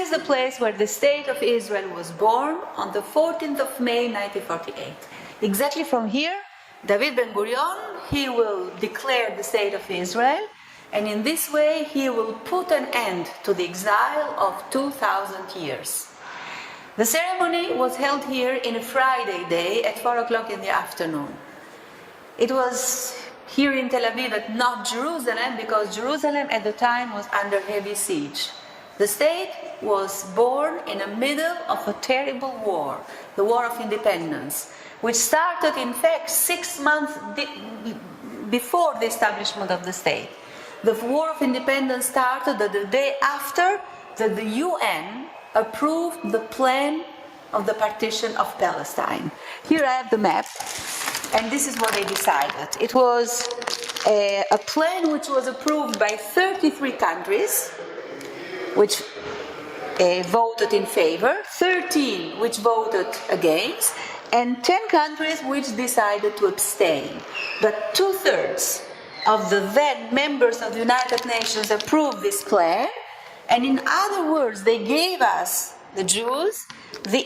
is the place where the state of Israel was born on the 14th of May 1948. Exactly from here, David Ben-Gurion, he will declare the state of Israel, and in this way he will put an end to the exile of 2,000 years. The ceremony was held here in a Friday day at 4 o'clock in the afternoon. It was here in Tel Aviv, but not Jerusalem, because Jerusalem at the time was under heavy siege. The state was born in the middle of a terrible war, the War of Independence, which started in fact 6 months before the establishment of the state. The War of Independence started the day after that the UN approved the plan of the partition of Palestine. Here I have the map, and this is what they decided. It was a plan which was approved by 33 countries, which voted in favor, 13 which voted against, and 10 countries which decided to abstain. But 2/3 of the then members of the United Nations approved this plan, and in other words, they gave us, the Jews, the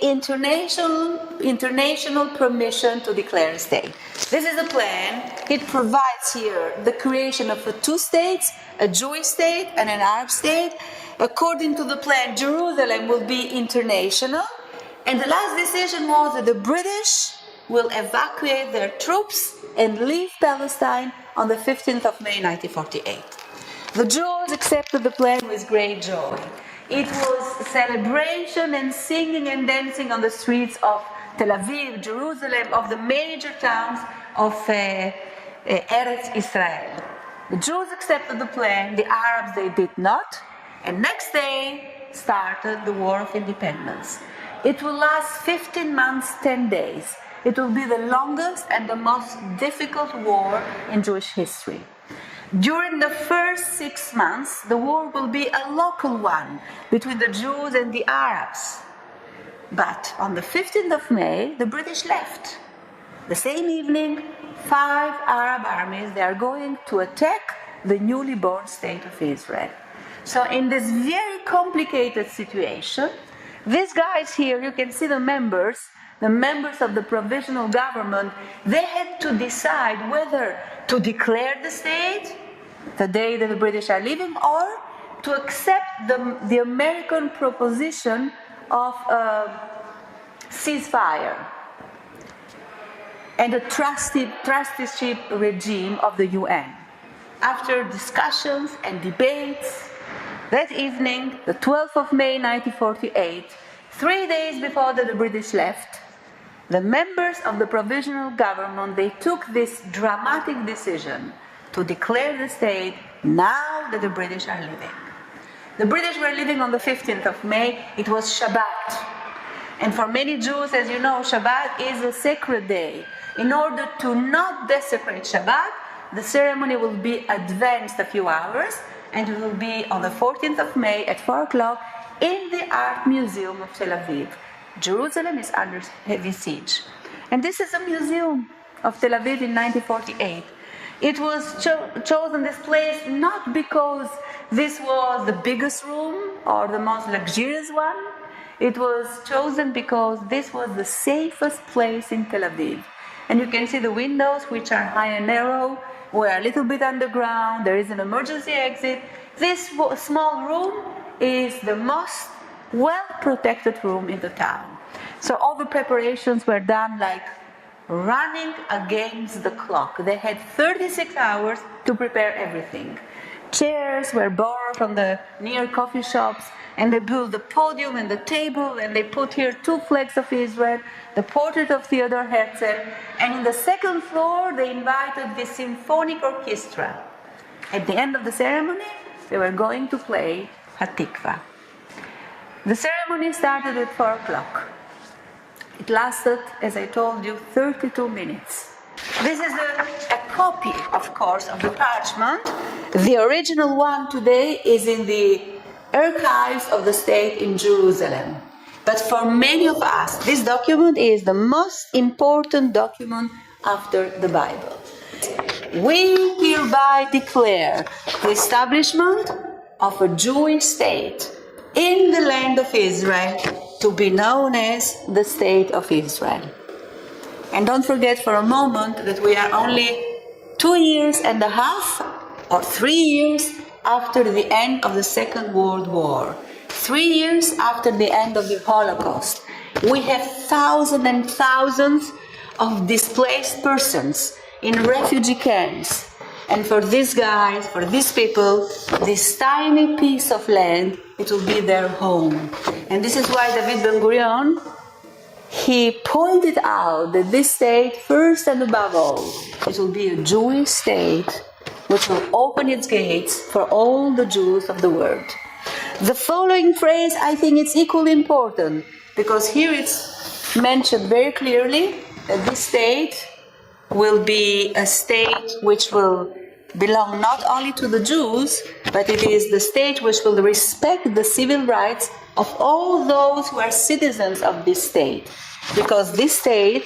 international permission to declare a state. This is a plan. It provides here the creation of two states, a Jewish state and an Arab state. According to the plan, Jerusalem will be international, and the last decision was that the British will evacuate their troops and leave Palestine on the 15th of May 1948. The Jews accepted the plan with great joy. It was celebration and singing and dancing on the streets of Tel Aviv, Jerusalem, of the major towns of Eretz Israel. The Jews accepted the plan, the Arabs they did not, and next day started the War of Independence. It will last 15 months, 10 days. It will be the longest and the most difficult war in Jewish history. During the first 6 months, the war will be a local one between the Jews and the Arabs. But on the 15th of May, the British left. The same evening, 5 Arab armies, they are going to attack the newly born state of Israel. So in this very complicated situation, these guys here, you can see the members of the provisional government, they had to decide whether to declare the state the day that the British are leaving, or to accept the American proposition of a ceasefire and a trusteeship regime of the UN. After discussions and debates, that evening, the 12th of May 1948, 3 days before the British left, the members of the provisional government, they took this dramatic decision to declare the state now that the British are leaving. The British were leaving on the 15th of May. It was Shabbat. And for many Jews, as you know, Shabbat is a sacred day. In order to not desecrate Shabbat, the ceremony will be advanced a few hours, and it will be on the 14th of May at 4 o'clock in the Art Museum of Tel Aviv. Jerusalem is under heavy siege. And this is a museum of Tel Aviv in 1948. It was chosen this place not because this was the biggest room or the most luxurious one. It was chosen because this was the safest place in Tel Aviv. And you can see the windows, which are high and narrow. We're a little bit underground. There is an emergency exit. This small room is the most well-protected room in the town. So all the preparations were done like running against the clock. They had 36 hours to prepare everything. Chairs were borrowed from the near coffee shops, and they built the podium and the table, and they put here 2 flags of Israel, the portrait of Theodor Herzl, and in the second floor they invited the symphonic orchestra. At the end of the ceremony, they were going to play Hatikva. The ceremony started at 4 o'clock. It lasted, as I told you, 32 minutes. This is a copy, of course, of the parchment. The original one today is in the archives of the state in Jerusalem. But for many of us, this document is the most important document after the Bible. We hereby declare the establishment of a Jewish state in the land of Israel to be known as the State of Israel. And don't forget for a moment that we are only 2.5 years or 3 years after the end of the Second World War. 3 years after the end of the Holocaust. We have thousands and thousands of displaced persons in refugee camps. And for these guys, for these people, this tiny piece of land, it will be their home. And this is why David Ben-Gurion, he pointed out that this state, first and above all, it will be a Jewish state which will open its gates for all the Jews of the world. The following phrase, I think it's equally important, because here it's mentioned very clearly that this state will be a state which will belong not only to the Jews, but it is the state which will respect the civil rights of all those who are citizens of this state. Because this state,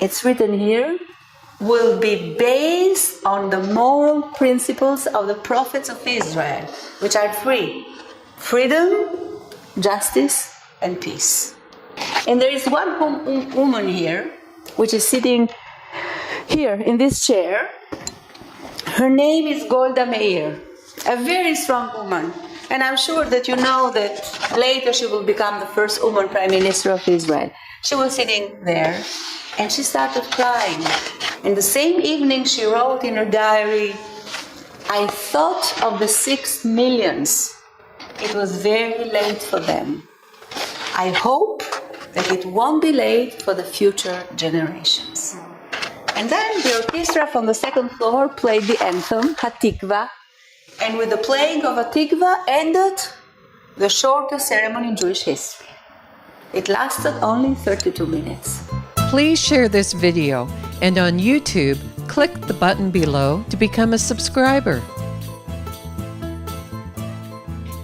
it's written here, will be based on the moral principles of the prophets of Israel, which are three: freedom, justice, and peace. And there is one woman here, which is sitting here in this chair. Her name is Golda Meir, a very strong woman. And I'm sure that you know that later she will become the first woman Prime Minister of Israel. She was sitting there and she started crying. And the same evening she wrote in her diary, "I thought of the 6 millions. It was very late for them. I hope that it won't be late for the future generations." And then the orchestra from the second floor played the anthem, Hatikva, and with the playing of Hatikva ended the shortest ceremony in Jewish history. It lasted only 32 minutes. Please share this video, and on YouTube, click the button below to become a subscriber.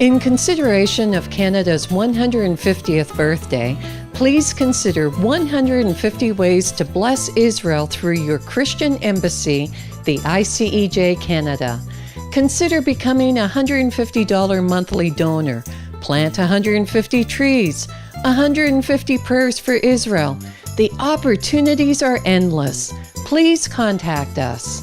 In consideration of Canada's 150th birthday, please consider 150 ways to bless Israel through your Christian embassy, the ICEJ Canada. Consider becoming a $150 monthly donor. Plant 150 trees, 150 prayers for Israel. The opportunities are endless. Please contact us.